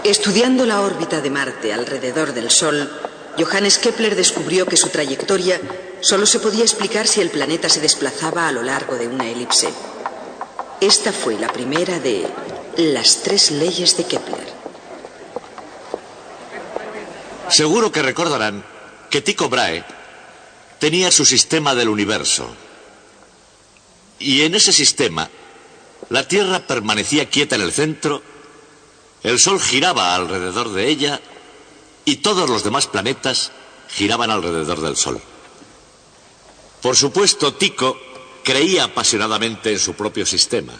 Estudiando la órbita de Marte alrededor del Sol, Johannes Kepler descubrió que su trayectoria solo se podía explicar si el planeta se desplazaba a lo largo de una elipse. Esta fue la primera de las 3 leyes de Kepler. Seguro que recordarán que Tycho Brahe tenía su sistema del universo. Y en ese sistema, la Tierra permanecía quieta en el centro, el Sol giraba alrededor de ella y todos los demás planetas giraban alrededor del Sol. Por supuesto, Tycho creía apasionadamente en su propio sistema.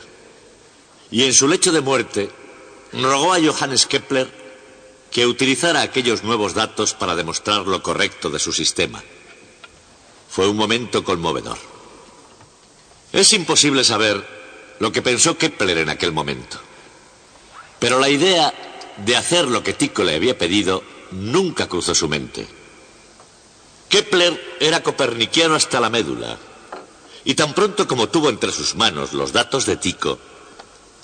Y en su lecho de muerte, rogó a Johannes Kepler que utilizara aquellos nuevos datos para demostrar lo correcto de su sistema. Fue un momento conmovedor. Es imposible saber lo que pensó Kepler en aquel momento. Pero la idea de hacer lo que Tycho le había pedido nunca cruzó su mente. Kepler era copernicano hasta la médula, y tan pronto como tuvo entre sus manos los datos de Tycho,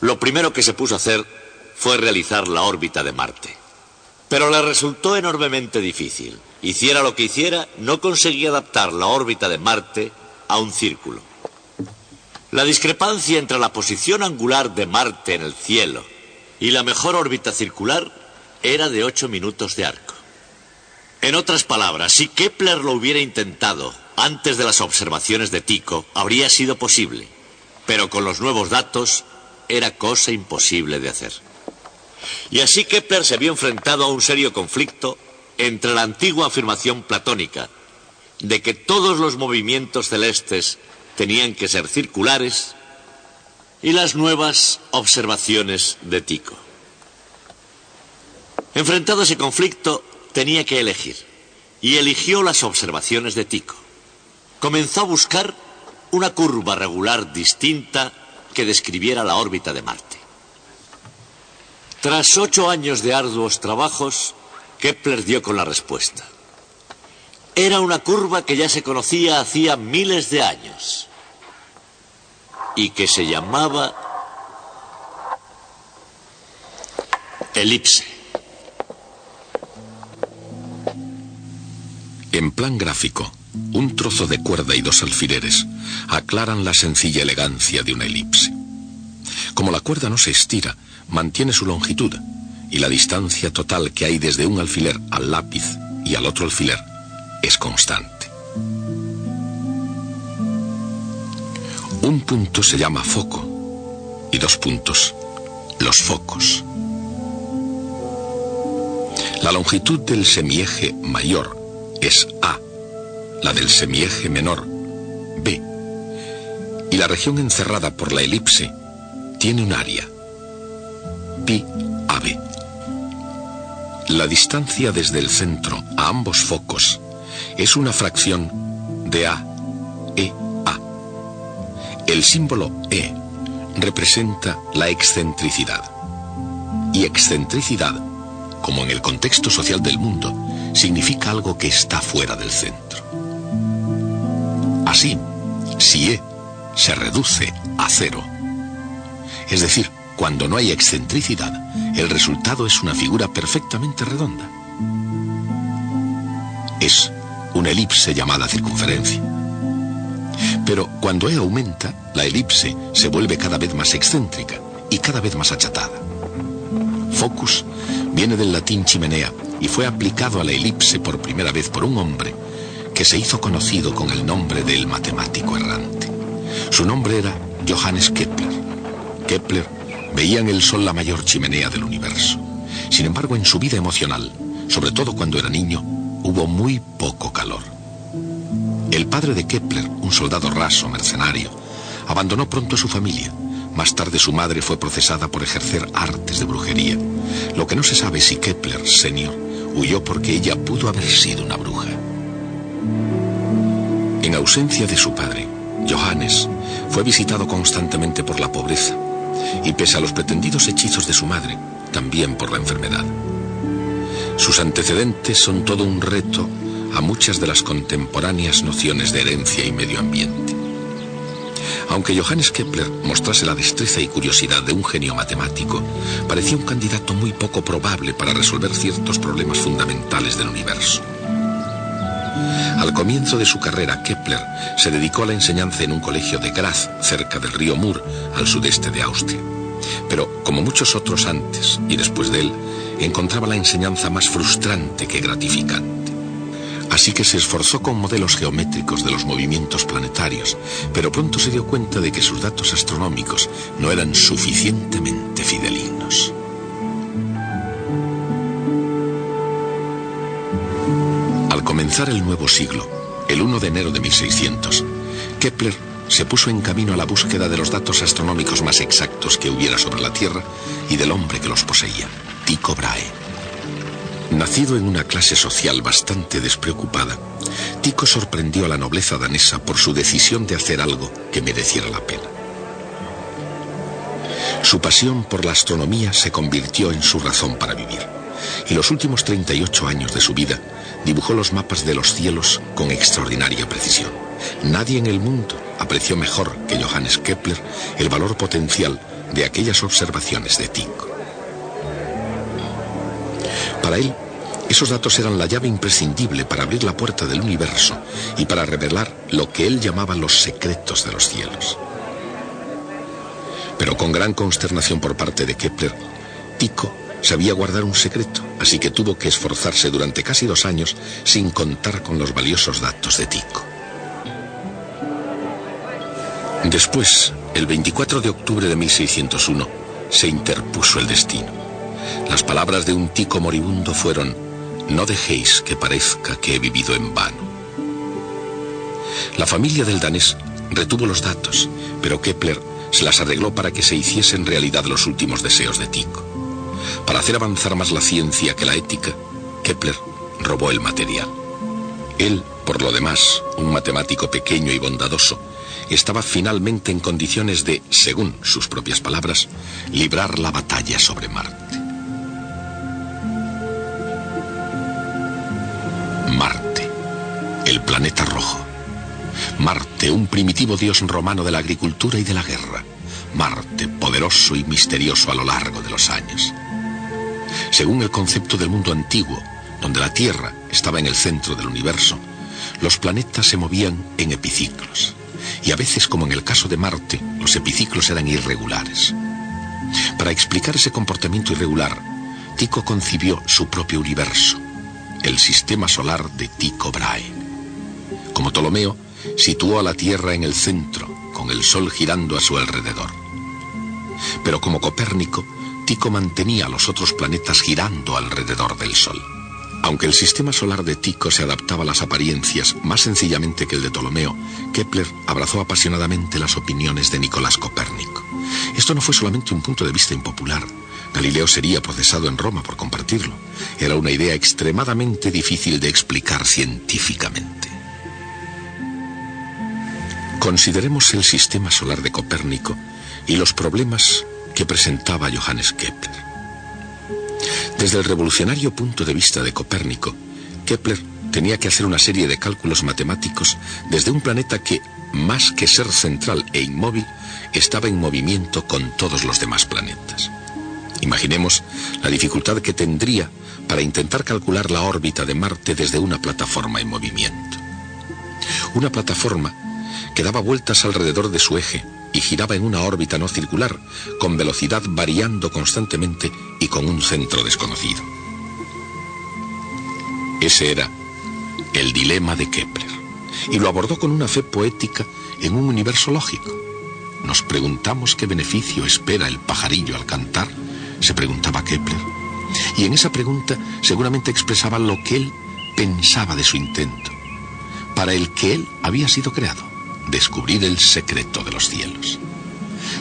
lo primero que se puso a hacer fue realizar la órbita de Marte. Pero le resultó enormemente difícil. Hiciera lo que hiciera, no conseguía adaptar la órbita de Marte a un círculo. La discrepancia entre la posición angular de Marte en el cielo y la mejor órbita circular era de 8 minutos de arco. En otras palabras, si Kepler lo hubiera intentado antes de las observaciones de Tycho, habría sido posible, pero con los nuevos datos era cosa imposible de hacer. Y así Kepler se vio enfrentado a un serio conflicto entre la antigua afirmación platónica de que todos los movimientos celestes tenían que ser circulares y las nuevas observaciones de Tycho. Enfrentado a ese conflicto, tenía que elegir, y eligió las observaciones de Tycho. Comenzó a buscar una curva regular distinta que describiera la órbita de Marte. Tras 8 años de arduos trabajos, Kepler dio con la respuesta. Era una curva que ya se conocía hacía miles de años y que se llamaba elipse. En plan gráfico, un trozo de cuerda y 2 alfileres aclaran la sencilla elegancia de una elipse. Como la cuerda no se estira, mantiene su longitud, y la distancia total que hay desde un alfiler al lápiz y al otro alfiler es constante. Un punto se llama foco y 2 puntos, los focos. La longitud del semieje mayor es A, la del semieje menor B, y la región encerrada por la elipse tiene un área, pi AB. La distancia desde el centro a ambos focos es una fracción de A, E, A. El símbolo E representa la excentricidad. Y excentricidad, como en el contexto social del mundo, significa algo que está fuera del centro. Así, si E se reduce a 0, es decir, cuando no hay excentricidad, el resultado es una figura perfectamente redonda. Es una elipse llamada circunferencia. Pero cuando E aumenta, la elipse se vuelve cada vez más excéntrica y cada vez más achatada. Focus viene del latín chimenea y fue aplicado a la elipse por primera vez por un hombre que se hizo conocido con el nombre del matemático errante. Su nombre era Johannes Kepler. Kepler veía en el Sol la mayor chimenea del universo. Sin embargo, en su vida emocional, sobre todo cuando era niño, hubo muy poco calor. El padre de Kepler, un soldado raso, mercenario, abandonó pronto a su familia. Más tarde su madre fue procesada por ejercer artes de brujería. Lo que no se sabe es si Kepler, senior, huyó porque ella pudo haber sido una bruja. En ausencia de su padre, Johannes fue visitado constantemente por la pobreza y pese a los pretendidos hechizos de su madre, también por la enfermedad. Sus antecedentes son todo un reto a muchas de las contemporáneas nociones de herencia y medio ambiente. Aunque Johannes Kepler mostrase la destreza y curiosidad de un genio matemático, parecía un candidato muy poco probable para resolver ciertos problemas fundamentales del universo. Al comienzo de su carrera, Kepler se dedicó a la enseñanza en un colegio de Graz, cerca del río Mur, al sudeste de Austria. Pero, como muchos otros antes y después de él, encontraba la enseñanza más frustrante que gratificante. Así que se esforzó con modelos geométricos de los movimientos planetarios, pero pronto se dio cuenta de que sus datos astronómicos no eran suficientemente fidelinos. Al comenzar el nuevo siglo, el 1 de enero de 1600, Kepler se puso en camino a la búsqueda de los datos astronómicos más exactos que hubiera sobre la Tierra y del hombre que los poseía, Tycho Brahe. Nacido en una clase social bastante despreocupada, Tycho sorprendió a la nobleza danesa por su decisión de hacer algo que mereciera la pena. Su pasión por la astronomía se convirtió en su razón para vivir, y los últimos 38 años de su vida dibujó los mapas de los cielos con extraordinaria precisión. Nadie en el mundo apreció mejor que Johannes Kepler el valor potencial de aquellas observaciones de Tycho. Para él, esos datos eran la llave imprescindible para abrir la puerta del universo y para revelar lo que él llamaba los secretos de los cielos. Pero con gran consternación por parte de Kepler, Tycho sabía guardar un secreto, así que tuvo que esforzarse durante casi 2 años sin contar con los valiosos datos de Tycho. Después, el 24 de octubre de 1601, se interpuso el destino. Las palabras de un Tycho moribundo fueron: «No dejéis que parezca que he vivido en vano». La familia del danés retuvo los datos, pero Kepler se las arregló para que se hiciesen realidad los últimos deseos de Tycho. Para hacer avanzar más la ciencia que la ética, Kepler robó el material. Él, por lo demás, un matemático pequeño y bondadoso, estaba finalmente en condiciones de, según sus propias palabras, librar la batalla sobre Marte. Marte, el planeta rojo. Marte, un primitivo dios romano de la agricultura y de la guerra. Marte, poderoso y misterioso a lo largo de los años. Según el concepto del mundo antiguo, donde la Tierra estaba en el centro del universo, los planetas se movían en epiciclos. Y a veces, como en el caso de Marte, los epiciclos eran irregulares. Para explicar ese comportamiento irregular, Tycho concibió su propio universo, el sistema solar de Tycho Brahe. Como Ptolomeo, situó a la Tierra en el centro, con el Sol girando a su alrededor. Pero como Copérnico, Tycho mantenía a los otros planetas girando alrededor del Sol. Aunque el sistema solar de Tycho se adaptaba a las apariencias más sencillamente que el de Ptolomeo, Kepler abrazó apasionadamente las opiniones de Nicolás Copérnico. Esto no fue solamente un punto de vista impopular. Galileo sería procesado en Roma por compartirlo. Era una idea extremadamente difícil de explicar científicamente. Consideremos el sistema solar de Copérnico y los problemas que presentaba Johannes Kepler. Desde el revolucionario punto de vista de Copérnico, Kepler tenía que hacer una serie de cálculos matemáticos desde un planeta que, más que ser central e inmóvil, estaba en movimiento con todos los demás planetas. Imaginemos la dificultad que tendría para intentar calcular la órbita de Marte desde una plataforma en movimiento. Una plataforma que daba vueltas alrededor de su eje y giraba en una órbita no circular, con velocidad variando constantemente y con un centro desconocido. Ese era el dilema de Kepler, y lo abordó con una fe poética en un universo lógico. ¿Nos preguntamos qué beneficio espera el pajarillo al cantar?, se preguntaba Kepler. Y en esa pregunta seguramente expresaba lo que él pensaba de su intento, para el que él había sido creado: descubrir el secreto de los cielos.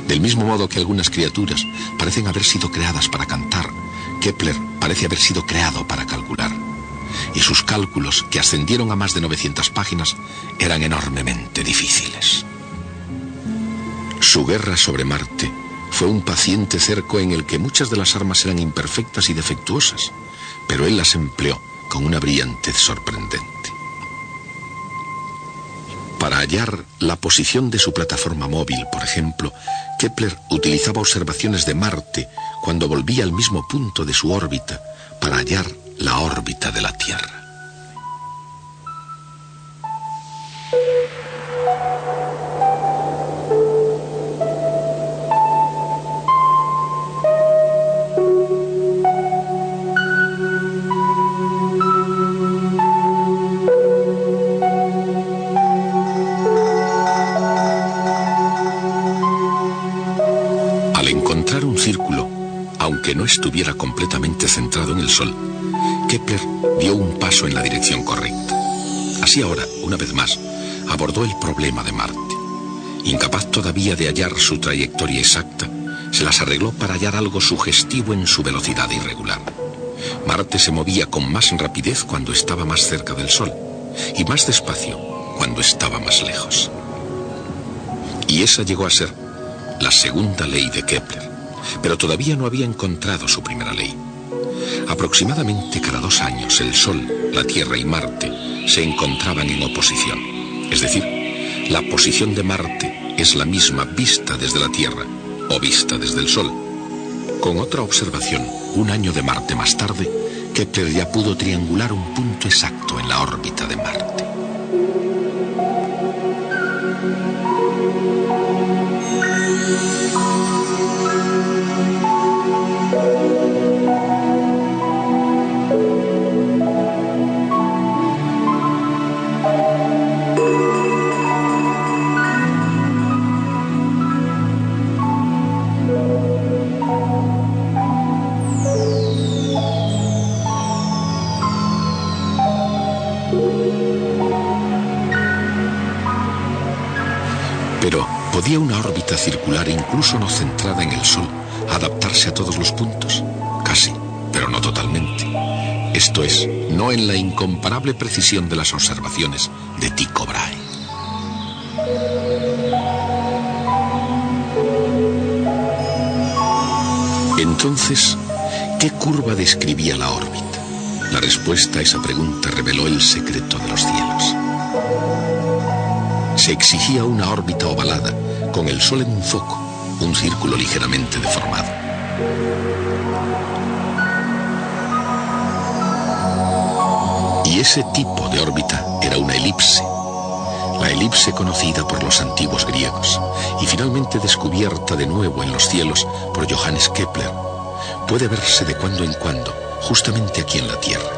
Del mismo modo que algunas criaturas parecen haber sido creadas para cantar, Kepler parece haber sido creado para calcular. Y sus cálculos, que ascendieron a más de 900 páginas, eran enormemente difíciles. Su guerra sobre Marte fue un paciente cerco en el que muchas de las armas eran imperfectas y defectuosas, pero él las empleó con una brillantez sorprendente. Para hallar la posición de su plataforma móvil, por ejemplo, Kepler utilizaba observaciones de Marte cuando volvía al mismo punto de su órbita para hallar la órbita de la Tierra. Aunque no estuviera completamente centrado en el Sol, Kepler dio un paso en la dirección correcta. Así ahora, una vez más, abordó el problema de Marte. Incapaz todavía de hallar su trayectoria exacta, se las arregló para hallar algo sugestivo en su velocidad irregular. Marte se movía con más rapidez cuando estaba más cerca del Sol y más despacio cuando estaba más lejos. Y esa llegó a ser la segunda ley de Kepler. Pero todavía no había encontrado su primera ley. Aproximadamente cada 2 años el Sol, la Tierra y Marte se encontraban en oposición. Es decir, la posición de Marte es la misma vista desde la Tierra o vista desde el Sol. Con otra observación, 1 año de Marte más tarde, Kepler ya pudo triangular un punto exacto en la órbita de Marte. Pero, ¿podía una órbita circular, incluso no centrada en el Sol, adaptarse a todos los puntos? Casi, pero no totalmente. Esto es, no en la incomparable precisión de las observaciones de Tycho Brahe. Entonces, ¿qué curva describía la órbita? La respuesta a esa pregunta reveló el secreto de los cielos. Se exigía una órbita ovalada, con el Sol en un foco, un círculo ligeramente deformado. Y ese tipo de órbita era una elipse. La elipse conocida por los antiguos griegos y finalmente descubierta de nuevo en los cielos por Johannes Kepler, puede verse de cuando en cuando, justamente aquí en la Tierra.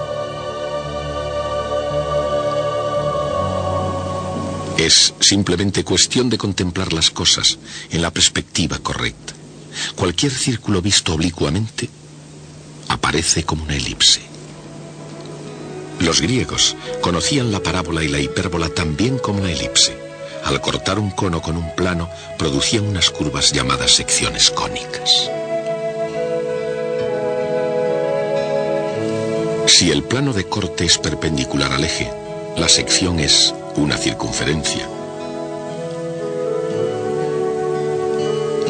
Es simplemente cuestión de contemplar las cosas en la perspectiva correcta. Cualquier círculo visto oblicuamente aparece como una elipse. Los griegos conocían la parábola y la hipérbola tan bien como la elipse. Al cortar un cono con un plano, producían unas curvas llamadas secciones cónicas. Si el plano de corte es perpendicular al eje, la sección es una circunferencia.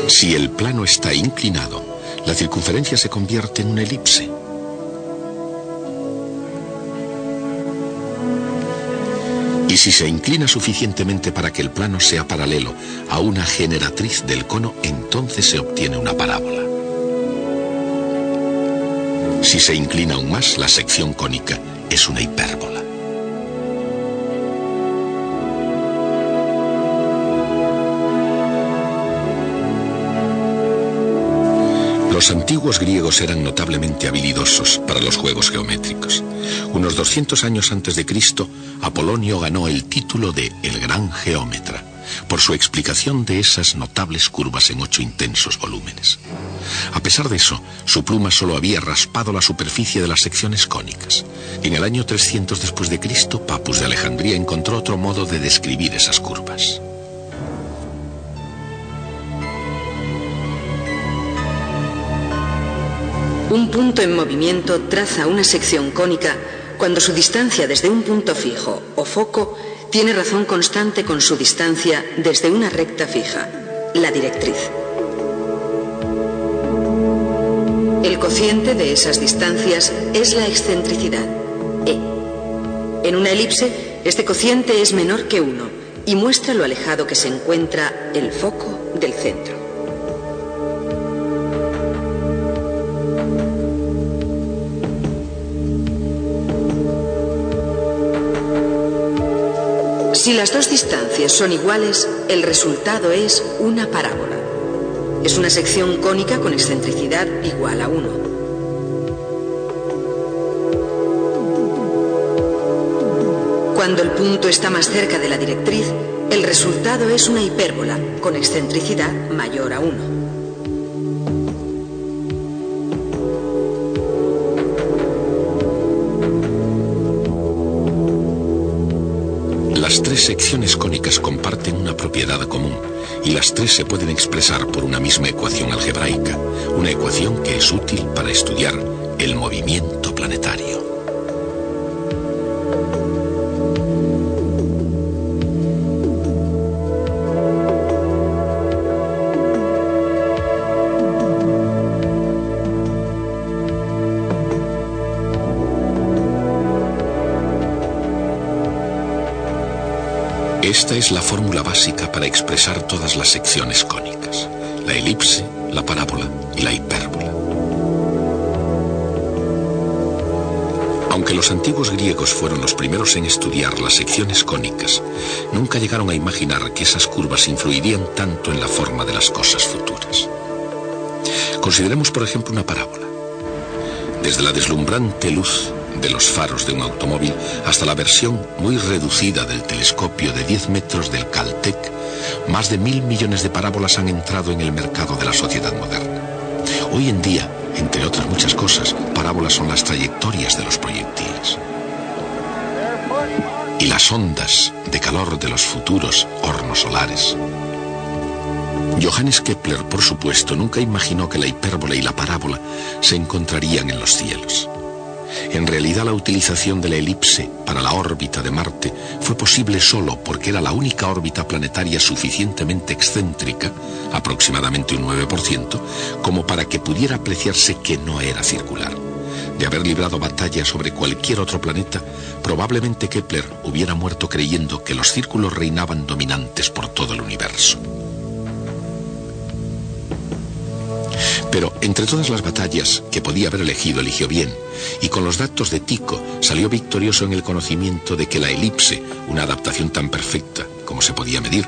Si el plano está inclinado, la circunferencia se convierte en una elipse. Y si se inclina suficientemente para que el plano sea paralelo a una generatriz del cono, entonces se obtiene una parábola. Si se inclina aún más, la sección cónica es una hipérbola. Los antiguos griegos eran notablemente habilidosos para los juegos geométricos. Unos 200 años antes de Cristo, Apolonio ganó el título de el gran geómetra por su explicación de esas notables curvas en 8 intensos volúmenes. A pesar de eso, su pluma solo había raspado la superficie de las secciones cónicas. En el año 300 después de Cristo, Papus de Alejandría encontró otro modo de describir esas curvas. Un punto en movimiento traza una sección cónica cuando su distancia desde un punto fijo o foco tiene razón constante con su distancia desde una recta fija, la directriz. El cociente de esas distancias es la excentricidad, E. En una elipse, este cociente es menor que 1 y muestra lo alejado que se encuentra el foco del centro. Si las dos distancias son iguales, el resultado es una parábola. Es una sección cónica con excentricidad igual a 1. Cuando el punto está más cerca de la directriz, el resultado es una hipérbola con excentricidad mayor a 1. Las tres secciones cónicas comparten una propiedad común y las tres se pueden expresar por una misma ecuación algebraica, una ecuación que es útil para estudiar el movimiento planetario. Esta es la fórmula básica para expresar todas las secciones cónicas: la elipse, la parábola y la hipérbola. Aunque los antiguos griegos fueron los primeros en estudiar las secciones cónicas, nunca llegaron a imaginar que esas curvas influirían tanto en la forma de las cosas futuras. Consideremos, por ejemplo, una parábola. Desde la deslumbrante luz de los faros de un automóvil hasta la versión muy reducida del telescopio de 10 metros del Caltech, más de 1.000 millones de parábolas han entrado en el mercado de la sociedad moderna. Hoy en día, entre otras muchas cosas, parábolas son las trayectorias de los proyectiles y las ondas de calor de los futuros hornos solares. Johannes Kepler, por supuesto, nunca imaginó que la hipérbola y la parábola se encontrarían en los cielos. En realidad, la utilización de la elipse para la órbita de Marte fue posible solo porque era la única órbita planetaria suficientemente excéntrica, aproximadamente un 9%, como para que pudiera apreciarse que no era circular. De haber librado batalla sobre cualquier otro planeta, probablemente Kepler hubiera muerto creyendo que los círculos reinaban dominantes por todo el universo. Pero entre todas las batallas que podía haber elegido, eligió bien, y con los datos de Tycho salió victorioso en el conocimiento de que la elipse, una adaptación tan perfecta como se podía medir,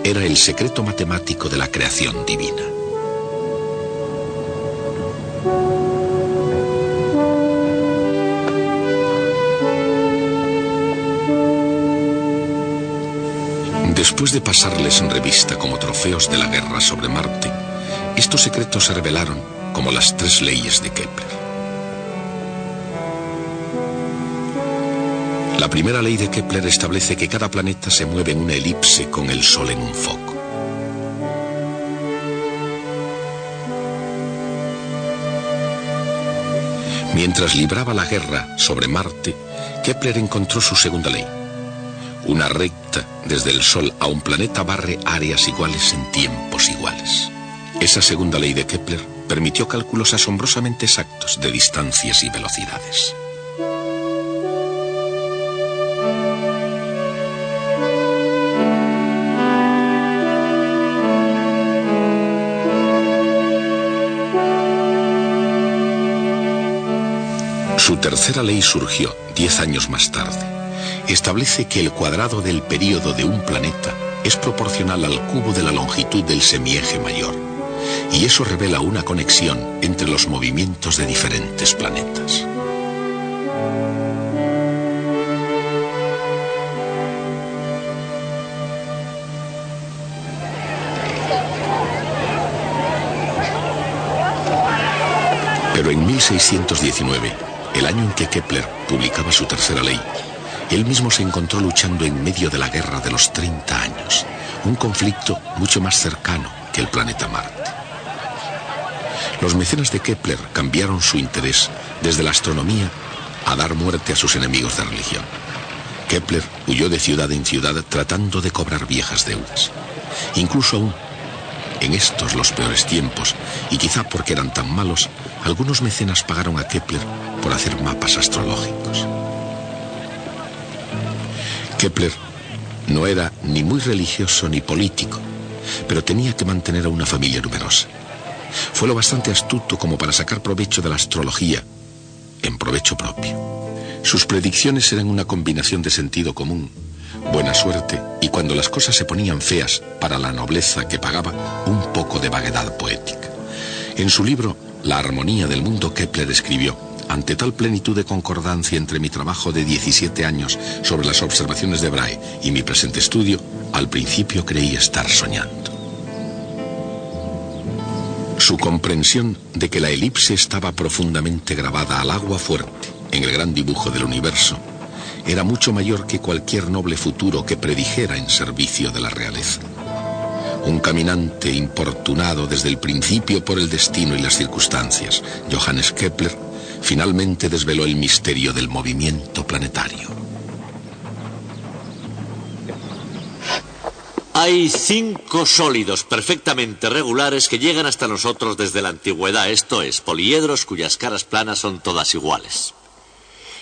era el secreto matemático de la creación divina. Después de pasarles en revista como trofeos de la guerra sobre Marte, estos secretos se revelaron como las tres leyes de Kepler. La primera ley de Kepler establece que cada planeta se mueve en una elipse con el Sol en un foco. Mientras libraba la guerra sobre Marte, Kepler encontró su segunda ley. Una recta desde el Sol a un planeta barre áreas iguales en tiempos iguales. Esa segunda ley de Kepler permitió cálculos asombrosamente exactos de distancias y velocidades. Su tercera ley surgió 10 años más tarde. Establece que el cuadrado del período de un planeta es proporcional al cubo de la longitud del semieje mayor. Y eso revela una conexión entre los movimientos de diferentes planetas. Pero en 1619, el año en que Kepler publicaba su tercera ley, él mismo se encontró luchando en medio de la guerra de los 30 años, un conflicto mucho más cercano que el planeta Marte. Los mecenas de Kepler cambiaron su interés desde la astronomía a dar muerte a sus enemigos de religión. Kepler huyó de ciudad en ciudad tratando de cobrar viejas deudas. Incluso aún en estos los peores tiempos, y quizá porque eran tan malos, algunos mecenas pagaron a Kepler por hacer mapas astrológicos. Kepler No era ni muy religioso ni político, pero tenía que mantener a una familia numerosa. Fue lo bastante astuto como para sacar provecho de la astrología, en provecho propio. Sus predicciones eran una combinación de sentido común, buena suerte y, cuando las cosas se ponían feas para la nobleza que pagaba, un poco de vaguedad poética. En su libro La armonía del mundo, Kepler escribió: ante tal plenitud de concordancia entre mi trabajo de 17 años sobre las observaciones de Brahe y mi presente estudio, al principio creí estar soñando. Su comprensión de que la elipse estaba profundamente grabada al agua fuerte en el gran dibujo del universo era mucho mayor que cualquier noble futuro que predijera en servicio de la realeza. Un caminante importunado desde el principio por el destino y las circunstancias, Johannes Kepler, finalmente desveló el misterio del movimiento planetario. Hay 5 sólidos perfectamente regulares que llegan hasta nosotros desde la antigüedad, esto es, poliedros cuyas caras planas son todas iguales.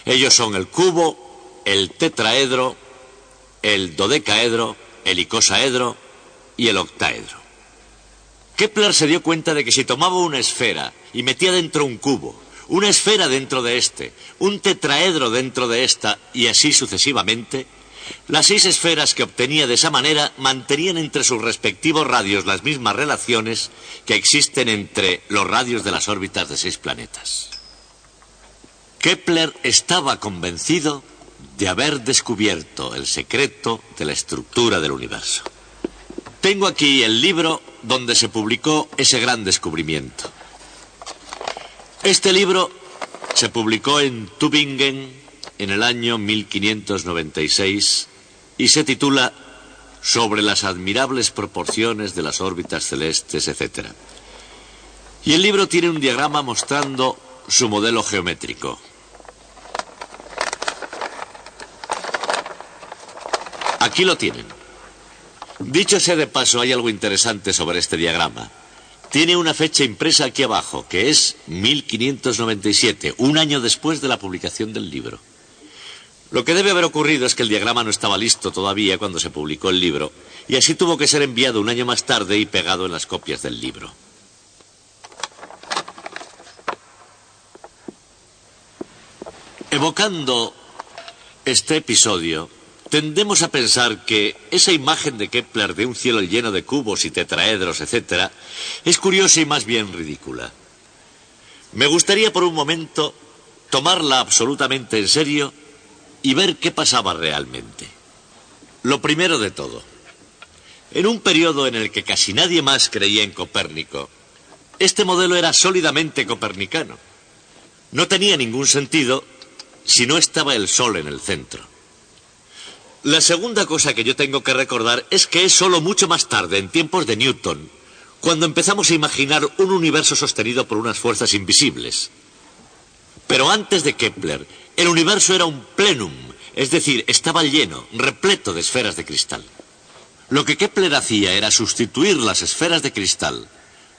Ellos son el cubo, el tetraedro, el dodecaedro, el icosaedro y el octaedro. Kepler se dio cuenta de que si tomaba una esfera y metía dentro un cubo, una esfera dentro de este, un tetraedro dentro de esta y así sucesivamente, las 6 esferas que obtenía de esa manera mantenían entre sus respectivos radios las mismas relaciones que existen entre los radios de las órbitas de 6 planetas. Kepler estaba convencido de haber descubierto el secreto de la estructura del universo. Tengo aquí el libro donde se publicó ese gran descubrimiento. Este libro se publicó en Tübingen en el año 1596 y se titula Sobre las admirables proporciones de las órbitas celestes, etc. Y el libro tiene un diagrama mostrando su modelo geométrico. Aquí lo tienen. Dicho sea de paso, hay algo interesante sobre este diagrama. Tiene una fecha impresa aquí abajo, que es 1597, un año después de la publicación del libro. Lo que debe haber ocurrido es que el diagrama no estaba listo todavía cuando se publicó el libro, y así tuvo que ser enviado un año más tarde y pegado en las copias del libro. Evocando este episodio, tendemos a pensar que esa imagen de Kepler de un cielo lleno de cubos y tetraedros, etc., es curiosa y más bien ridícula. Me gustaría por un momento tomarla absolutamente en serio y ver qué pasaba realmente. Lo primero de todo, en un periodo en el que casi nadie más creía en Copérnico, este modelo era sólidamente copernicano. No tenía ningún sentido si no estaba el Sol en el centro. La segunda cosa que yo tengo que recordar es que es solo mucho más tarde, en tiempos de Newton, cuando empezamos a imaginar un universo sostenido por unas fuerzas invisibles. Pero antes de Kepler, el universo era un plenum, es decir, estaba lleno, repleto de esferas de cristal. Lo que Kepler hacía era sustituir las esferas de cristal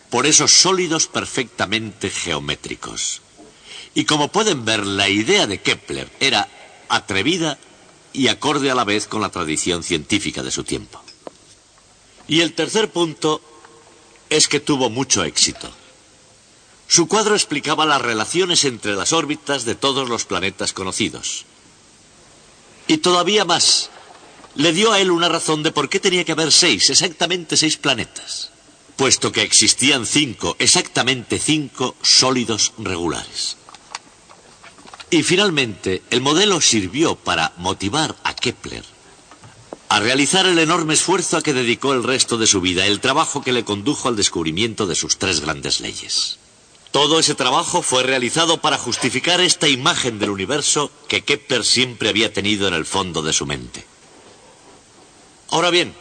por esos sólidos perfectamente geométricos. Y como pueden ver, la idea de Kepler era atrevida y acorde a la vez con la tradición científica de su tiempo. Y el tercer punto es que tuvo mucho éxito. Su cuadro explicaba las relaciones entre las órbitas de todos los planetas conocidos. Y todavía más, le dio a él una razón de por qué tenía que haber 6, exactamente 6 planetas, puesto que existían 5, exactamente 5 sólidos regulares. Y finalmente, el modelo sirvió para motivar a Kepler a realizar el enorme esfuerzo a que dedicó el resto de su vida, el trabajo que le condujo al descubrimiento de sus 3 grandes leyes. Todo ese trabajo fue realizado para justificar esta imagen del universo que Kepler siempre había tenido en el fondo de su mente. Ahora bien,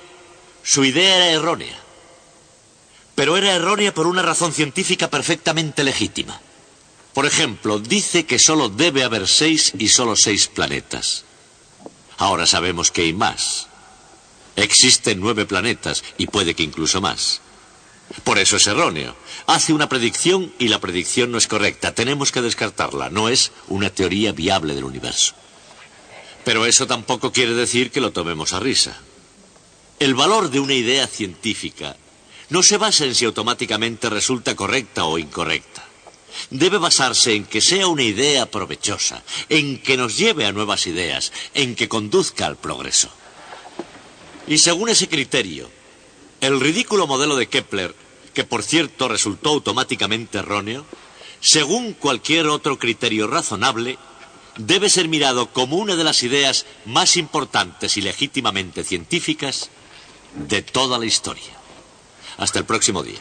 su idea era errónea, pero era errónea por una razón científica perfectamente legítima. Por ejemplo, dice que solo debe haber 6 y solo 6 planetas. Ahora sabemos que hay más. Existen 9 planetas y puede que incluso más. Por eso es erróneo. Hace una predicción y la predicción no es correcta. Tenemos que descartarla. No es una teoría viable del universo. Pero eso tampoco quiere decir que lo tomemos a risa. El valor de una idea científica no se basa en si automáticamente resulta correcta o incorrecta. Debe basarse en que sea una idea provechosa, en que nos lleve a nuevas ideas, en que conduzca al progreso. Y según ese criterio, el ridículo modelo de Kepler, que por cierto resultó automáticamente erróneo, según cualquier otro criterio razonable, debe ser mirado como una de las ideas más importantes y legítimamente científicas de toda la historia. Hasta el próximo día.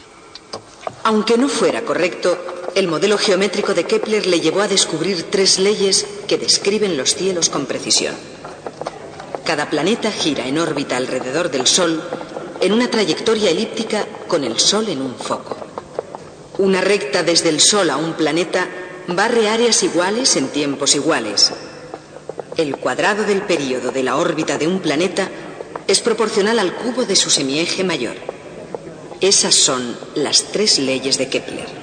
Aunque no fuera correcto, el modelo geométrico de Kepler le llevó a descubrir 3 leyes que describen los cielos con precisión. Cada planeta gira en órbita alrededor del Sol en una trayectoria elíptica con el Sol en un foco. Una recta desde el Sol a un planeta barre áreas iguales en tiempos iguales. El cuadrado del período de la órbita de un planeta es proporcional al cubo de su semieje mayor. Esas son las 3 leyes de Kepler.